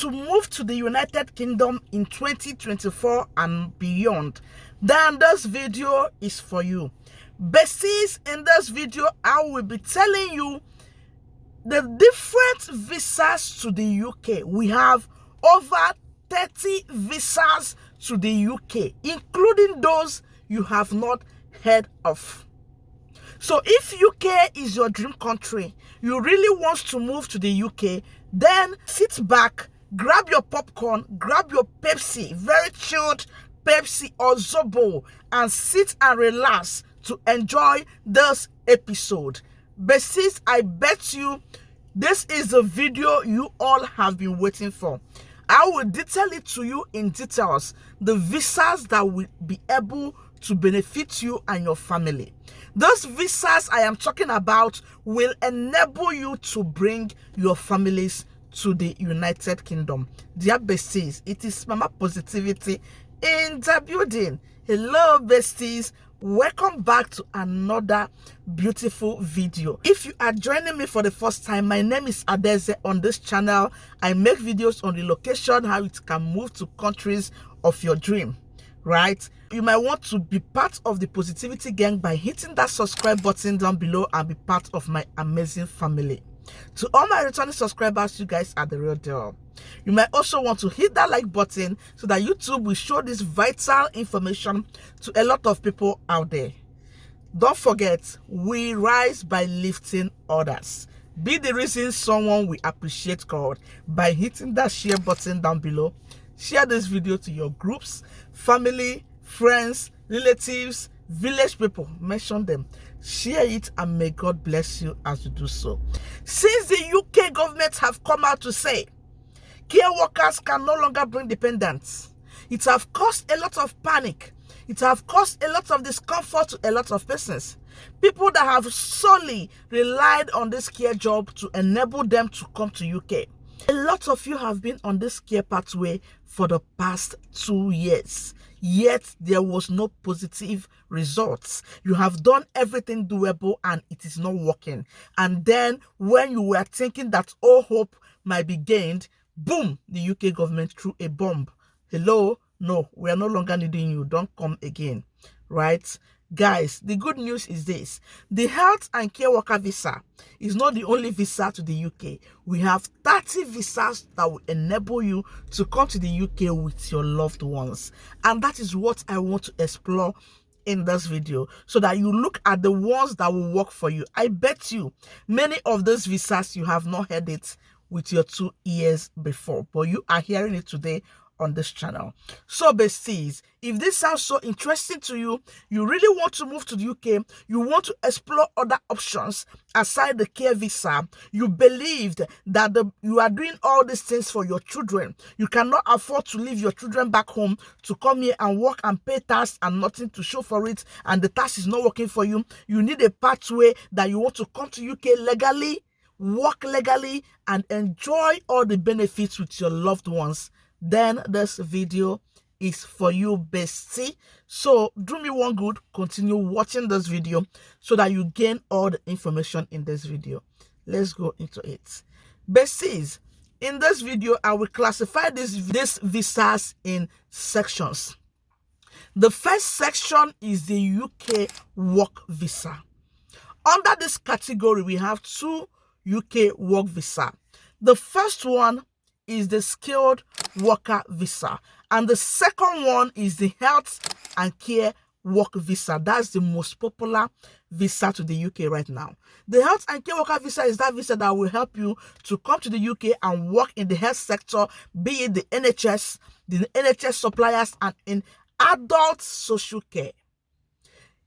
to move to the United Kingdom in 2024 and beyond, then this video is for you. Besties, in this video, I will be telling you the different visas to the UK. We have over 30 visas to the UK, including those you have not heard of. So if UK is your dream country, you really want to move to the UK, then sit back, grab your popcorn, grab your Pepsi, very chilled Pepsi or Zobo, and sit and relax to enjoy this episode. Besties, I bet you this is the video you all have been waiting for. I will detail it to you in details, the visas that will be able to benefit you and your family. Those visas I am talking about will enable you to bring your families to the United Kingdom. Dear besties, it is Mama Positivity in the building. Hello besties, welcome back to another beautiful video. If you are joining me for the first time, my name is Adeze. On this channel I make videos on relocation, how it can move to countries of your dream, right? You might want to be part of the Positivity gang by hitting that subscribe button down below and be part of my amazing family. To all my returning subscribers, you guys are the real deal. You might also want to hit that like button so that YouTube will show this vital information to a lot of people out there. Don't forget, we rise by lifting others. Be the reason someone will appreciate God by hitting that share button down below. Share this video to your groups, family, friends, relatives, village people. Mention them. Share it and may God bless you as you do so. Since the UK government have come out to say care workers can no longer bring dependents, it have caused a lot of panic. It have caused a lot of discomfort to a lot of persons. People that have solely relied on this care job to enable them to come to UK. A lot of you have been on this care pathway for the past 2 years, yet there was no positive results. You have done everything doable and it is not working. And then when you were thinking that all hope might be gained, boom, the UK government threw a bomb. Hello? No, we are no longer needing you. Don't come again, right? Guys, the good news is this. The health and care worker visa is not the only visa to the UK. We have 30 visas that will enable you to come to the UK with your loved ones. And that is what I want to explore in this video, so that you look at the ones that will work for you. I bet you many of those visas you have not heard it with your 2 years before, but you are hearing it today on this channel. So besties, if this sounds so interesting to you, you really want to move to the UK, you want to explore other options aside the care visa, you believed that you are doing all these things for your children, you cannot afford to leave your children back home to come here and work and pay tax and nothing to show for it, and the tax is not working for you, you need a pathway that you want to come to UK legally, work legally, and enjoy all the benefits with your loved ones, then this video is for you, bestie. So do me one good, continue watching this video so that you gain all the information in this video. Let's go into it. Besties, in this video I will classify these visas in sections. The first section is the UK work visa. Under this category we have 2 UK work visa. The first one is the skilled worker visa, and the second one is the health and care work visa. That's the most popular visa to the UK right now. The health and care worker visa is that visa that will help you to come to the UK and work in the health sector, be it the NHS suppliers, and in adult social care.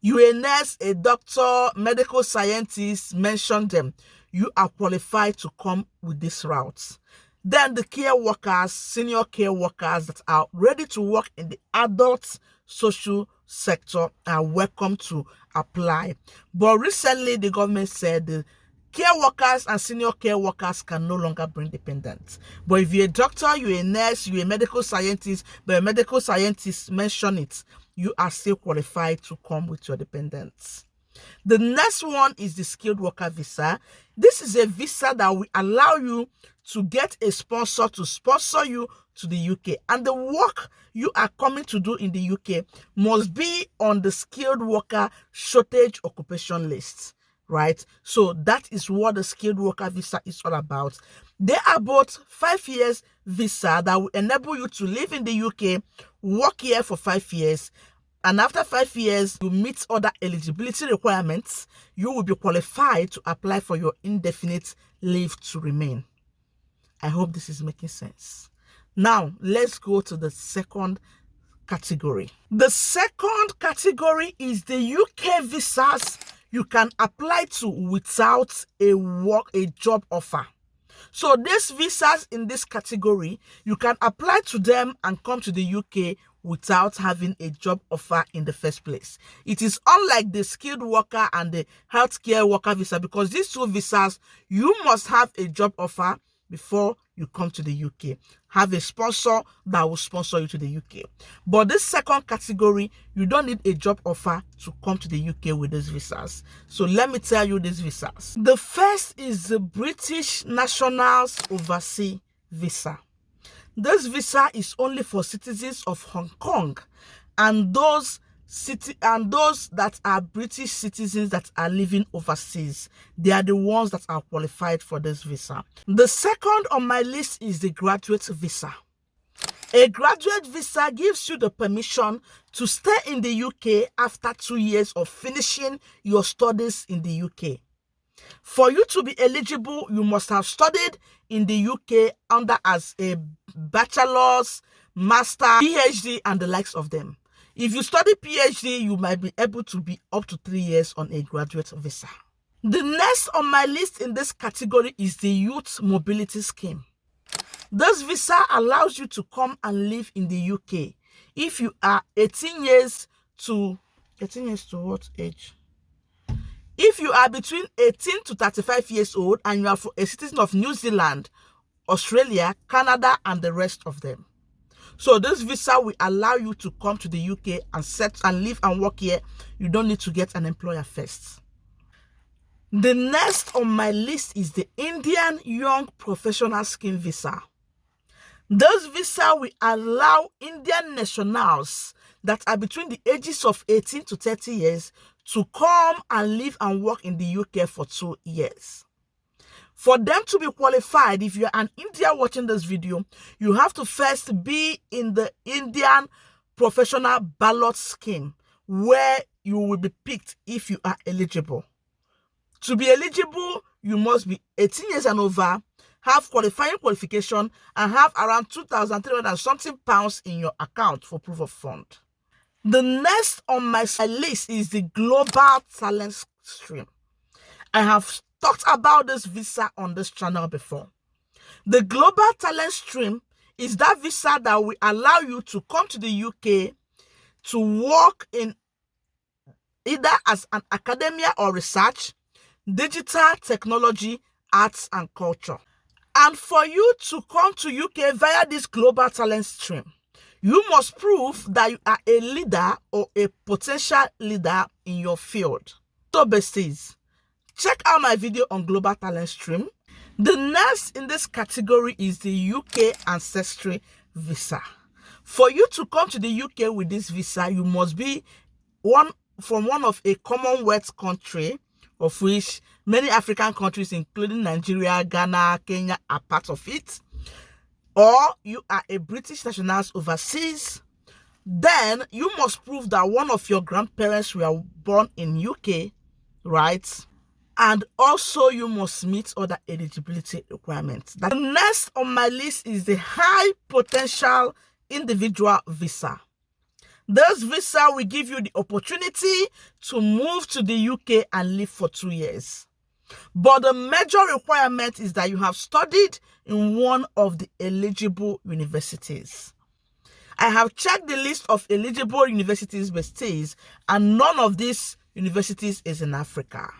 You a nurse, a doctor, medical scientist, mention them. You are qualified to come with this route. Then the care workers, senior care workers that are ready to work in the adult social sector are welcome to apply. But recently the government said the care workers and senior care workers can no longer bring dependents. But if you're a doctor, you're a nurse, you're a medical scientist, but a medical scientist mention it, you are still qualified to come with your dependents. The next one is the skilled worker visa. This is a visa that will allow you to get a sponsor to sponsor you to the UK. And the work you are coming to do in the UK must be on the skilled worker shortage occupation list, right? So that is what the skilled worker visa is all about. They are both 5 years visa that will enable you to live in the UK, work here for 5 years, and after 5 years, you meet other eligibility requirements, you will be qualified to apply for your indefinite leave to remain. I hope this is making sense. Now, let's go to the second category. The second category is the UK visas you can apply to without a job offer. So these visas in this category, you can apply to them and come to the UK without having a job offer in the first place. It is unlike the skilled worker and the healthcare worker visa, because these two visas, you must have a job offer before you come to the UK. Have a sponsor that will sponsor you to the UK. But this second category, you don't need a job offer to come to the UK with these visas. So let me tell you these visas. The first is the British Nationals Overseas Visa. This visa is only for citizens of Hong Kong and those that are British citizens that are living overseas. They are the ones that are qualified for this visa. The second on my list is the graduate visa. A graduate visa gives you the permission to stay in the UK after 2 years of finishing your studies in the UK. For you to be eligible, you must have studied in the UK under as a bachelor's, master, PhD, and the likes of them. If you study PhD, you might be able to be up to 3 years on a graduate visa. The next on my list in this category is the Youth Mobility Scheme. This visa allows you to come and live in the UK if you are 18 years to what age? If you are between 18 to 35 years old and you are a citizen of New Zealand, Australia, Canada, and the rest of them. So this visa will allow you to come to the UK and live and work here. You don't need to get an employer first. The next on my list is the Indian Young Professional Scheme visa. This visa will allow Indian nationals that are between the ages of 18 to 30 years to come and live and work in the UK for 2 years. For them to be qualified, if you're an Indian watching this video, you have to first be in the Indian Professional Ballot Scheme, where you will be picked if you are eligible. To be eligible, you must be 18 years and over, have qualifying qualification, and have around 2,300 and something pounds in your account for proof of fund. The next on my list is the Global Talent Stream. I have talked about this visa on this channel before. The Global Talent Stream is that visa that will allow you to come to the UK to work in either as an academia or research, digital technology, arts and culture. And for you to come to UK via this Global Talent Stream, you must prove that you are a leader or a potential leader in your field. So besties, check out my video on Global Talent Stream. The next in this category is the UK Ancestry Visa. For you to come to the UK with this visa, you must be from one of a Commonwealth country, of which many African countries, including Nigeria, Ghana, Kenya, are part of it. Or you are a British national overseas. Then you must prove that one of your grandparents were born in UK, right? And also you must meet other eligibility requirements. The next on my list is the High Potential Individual Visa. This visa will give you the opportunity to move to the UK and live for 2 years. But the major requirement is that you have studied in one of the eligible universities. I have checked the list of eligible universities besties, and none of these universities is in Africa.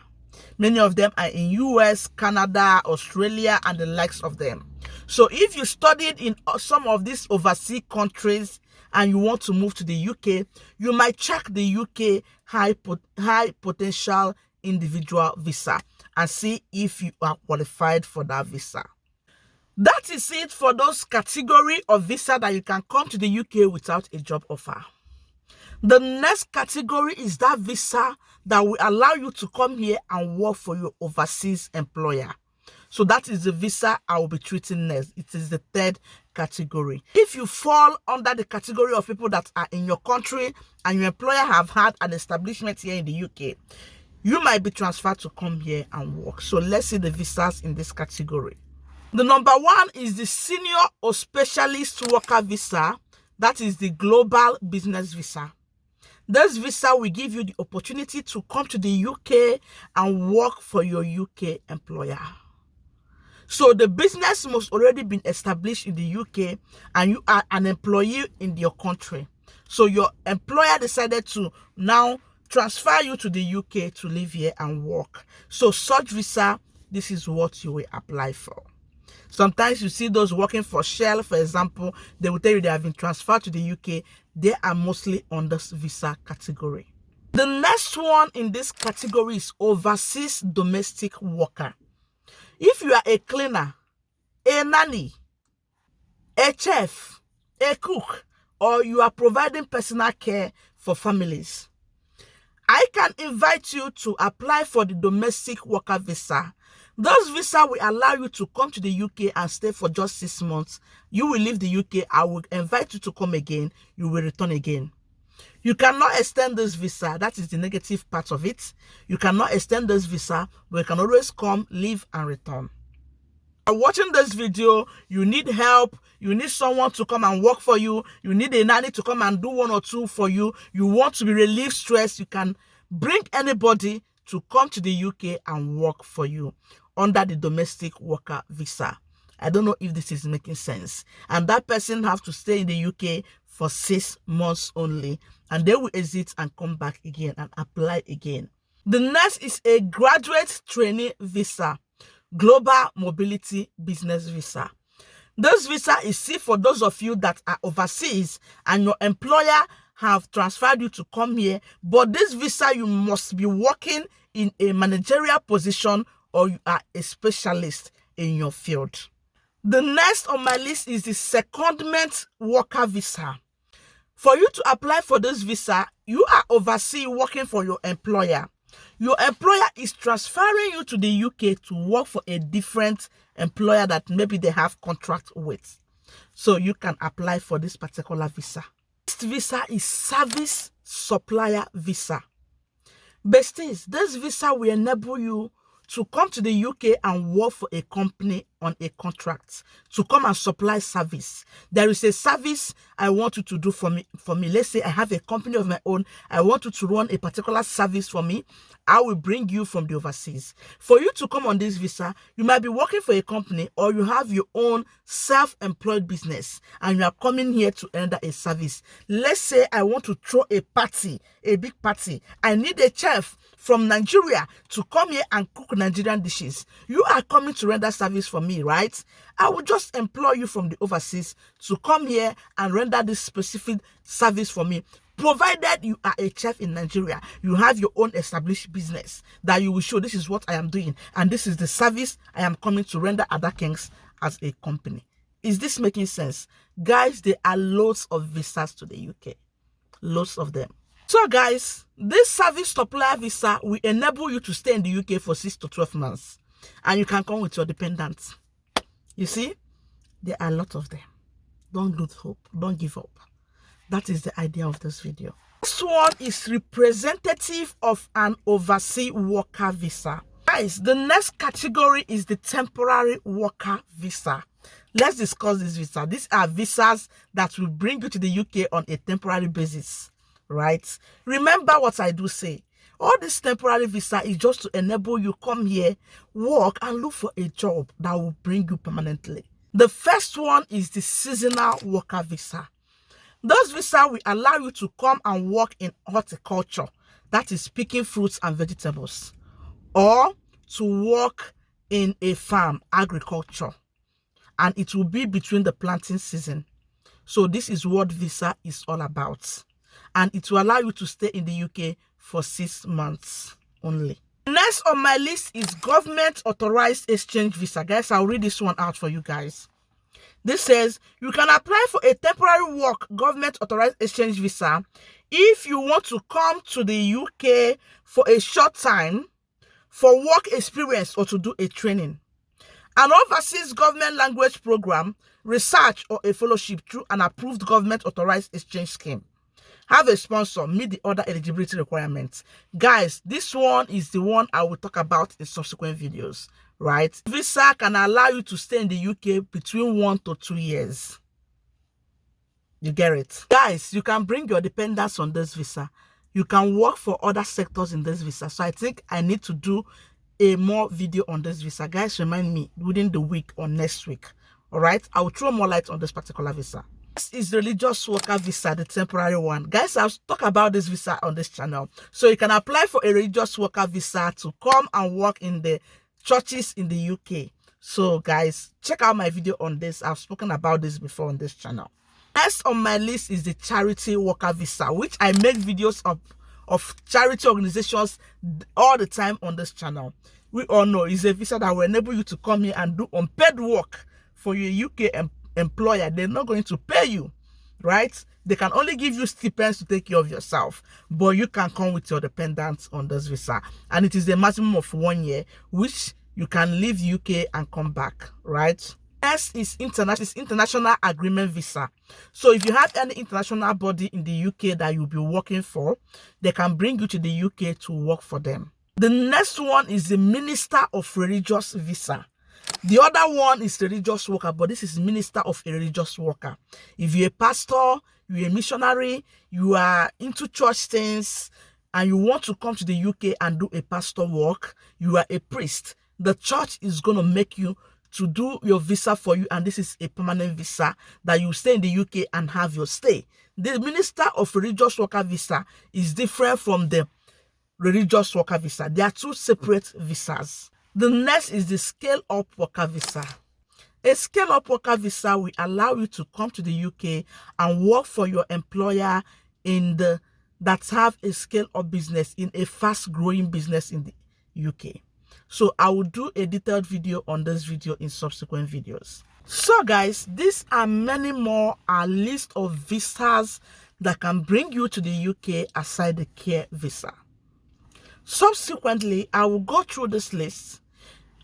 Many of them are in US, Canada, Australia, and the likes of them. So if you studied in some of these overseas countries and you want to move to the UK, you might check the UK High Potential individual visa and see if you are qualified for that visa. That is it for those category of visa that you can come to the UK without a job offer. The next category is that visa that will allow you to come here and work for your overseas employer. So that is the visa I will be treating next. It is the third category. If you fall under the category of people that are in your country and your employer have had an establishment here in the UK, you might be transferred to come here and work. So let's see the visas in this category. The number one is the senior or specialist worker visa. That is the global business visa. This visa will give you the opportunity to come to the UK and work for your UK employer. So the business must already been established in the UK and you are an employee in your country. So your employer decided to now transfer you to the UK to live here and work. So such visa, this is what you will apply for. Sometimes you see those working for Shell, for example, they will tell you they have been transferred to the UK. They are mostly on this visa category. The next one in this category is overseas domestic worker. If you are a cleaner, a nanny, a chef, a cook, or you are providing personal care for families, I can invite you to apply for the domestic worker visa. Those visa will allow you to come to the UK and stay for just 6 months. You will leave the UK. I will invite you to come again. You will return again. You cannot extend this visa. That is the negative part of it. You cannot extend this visa, but you can always come, leave, and return. Watching this video, you need help, you need someone to come and work for you, you need a nanny to come and do 1 or 2 for you, you want to be relieved stress, you can bring anybody to come to the UK and work for you under the domestic worker visa. I don't know if this is making sense. And that person have to stay in the UK for 6 months only, and they will exit and come back again and apply again. The next is a graduate trainee visa. Global Mobility Business Visa. This visa is for those of you that are overseas and your employer have transferred you to come here, but this visa you must be working in a managerial position or you are a specialist in your field. The next on my list is the secondment worker visa. For you to apply for this visa, you are overseas working for your employer. Your employer is transferring you to the UK to work for a different employer that maybe they have contract with. So you can apply for this particular visa. This visa is service supplier visa. Besties, this visa will enable you to come to the UK and work for a company on a contract to come and supply service. There is a service I want you to do for me. Let's say I have a company of my own. I want you to run a particular service for me. I will bring you from the overseas. For you to come on this visa, you might be working for a company or you have your own self-employed business and you are coming here to render a service. Let's say I want to throw a party, a big party. I need a chef from Nigeria to come here and cook Nigerian dishes. You are coming to render service for me, right? I will just employ you from the overseas to come here and render this specific service for me. Provided you are a chef in Nigeria, you have your own established business that you will show this is what I am doing and this is the service I am coming to render at that Kings as a company. Is this making sense? Guys, there are loads of visas to the UK. Loads of them. So guys, this service supplier visa will enable you to stay in the UK for 6 to 12 months. And you can come with your dependents. You see, there are a lot of them. Don't lose hope. Don't give up. That is the idea of this video. This one is representative of an overseas worker visa. Guys, the next category is the temporary worker visa. Let's discuss this visa. These are visas that will bring you to the UK on a temporary basis, right? Remember what I do say. All this temporary visa is just to enable you come here, work, and look for a job that will bring you permanently. The first one is the seasonal worker visa. Those visas will allow you to come and work in horticulture, that is picking fruits and vegetables, or to work in a farm, agriculture, and it will be between the planting season. So this is what visa is all about, and it will allow you to stay in the UK for 6 months only. Next on my list is government authorized exchange visa. Guys, I'll read this one out for you guys. This says you can apply for a temporary work government authorized exchange visa if you want to come to the UK for a short time for work experience or to do a training. An overseas government language program, research, or a fellowship through an approved government authorized exchange scheme. Have a sponsor, meet the other eligibility requirements. Guys, this one is the one I will talk about in subsequent videos, right? Visa can allow you to stay in the UK between 1 to 2 years. You get it? Guys, you can bring your dependents on this visa. You can work for other sectors in this visa. So I think I need to do a more video on this visa. Guys, remind me within the week or next week. All right? I will throw more light on this particular visa. This is religious worker visa, the temporary one. Guys, I'll talk about this visa on this channel. So you can apply for a religious worker visa to come and work in the churches in the UK. So guys, check out my video on this. I've spoken about this before on this channel. Next on my list is the charity worker visa, which I make videos of charity organizations all the time on this channel. We all know it's a visa that will enable you to come here and do unpaid work for your UK employer. They're not going to pay you, right? They can only give you stipends to take care of yourself, but you can come with your dependents on this visa, and it is a maximum of 1 year, which you can leave UK and come back, right? Next is international agreement visa. So if you have any international body in the UK that you'll be working for, they can bring you to the UK to work for them. The next one is the minister of religious visa. The other one is religious worker, but this is minister of a religious worker. If you're a pastor, you're a missionary, you are into church things, and you want to come to the UK and do a pastor work, you are a priest, the church is going to make you to do your visa for you, and this is a permanent visa that you stay in the UK and have your stay. The minister of religious worker visa is different from the religious worker visa. They are two separate visas. The next is the scale-up worker visa. A scale-up worker visa will allow you to come to the UK and work for your employer that have a scale-up business, in a fast-growing business in the UK. So I will do a detailed video on this video in subsequent videos. So guys, these are many more, a list of visas that can bring you to the UK aside the care visa. Subsequently, I will go through this list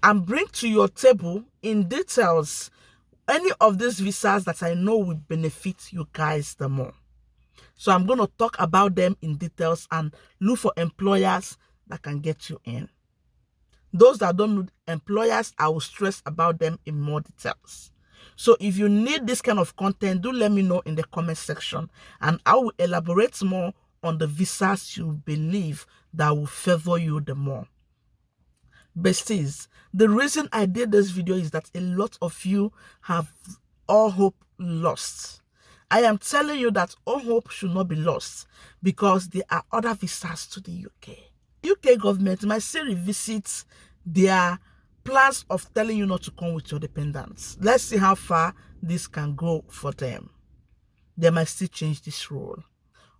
and bring to your table in details any of these visas that I know will benefit you guys the more. So I'm going to talk about them in details and look for employers that can get you in. Those that don't know employers, I will stress about them in more details. So if you need this kind of content, do let me know in the comment section, and I will elaborate more on the visas you believe that will favor you the more. Besties, the reason I did this video is that a lot of you have all hope lost. I am telling you that all hope should not be lost, because there are other visas to the UK. UK government might still revisit their plans of telling you not to come with your dependents. Let's see how far this can go for them. They might still change this rule.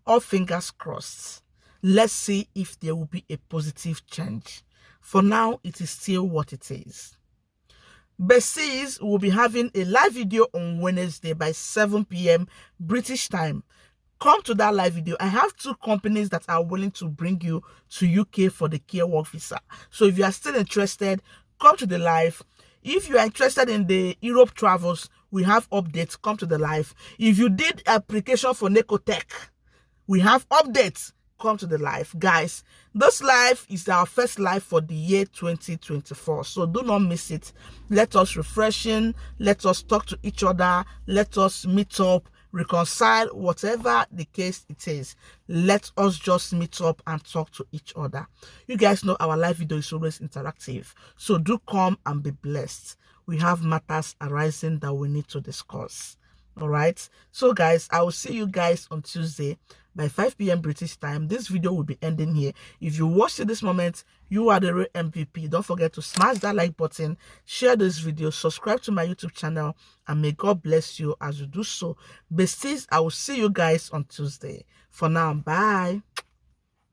All fingers crossed. Let's see if there will be a positive change. For now, it is still what it is. Besties will be having a live video on Wednesday by 7 p.m. British time. Come to that live video. I have 2 companies that are willing to bring you to UK for the care work visa. So if you are still interested, come to the live. If you are interested in the Europe travels, we have updates. Come to the live. If you did application for Necotech, we have updates. Come to the live. Guys, this live is our first live for the year 2024. So do not miss it. Let us refreshing. Let us talk to each other. Let us meet up, reconcile, whatever the case it is. Let us just meet up and talk to each other. You guys know our live video is always interactive. So do come and be blessed. We have matters arising that we need to discuss. All right. So guys, I will see you guys on Tuesday by 5 p.m. British time. This video will be ending here. If you watched it this moment, you are the real MVP. Don't forget to smash that like button, share this video, subscribe to my YouTube channel, and may God bless you as you do so. Besties, I will see you guys on Tuesday. For now, bye.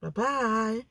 Bye-bye.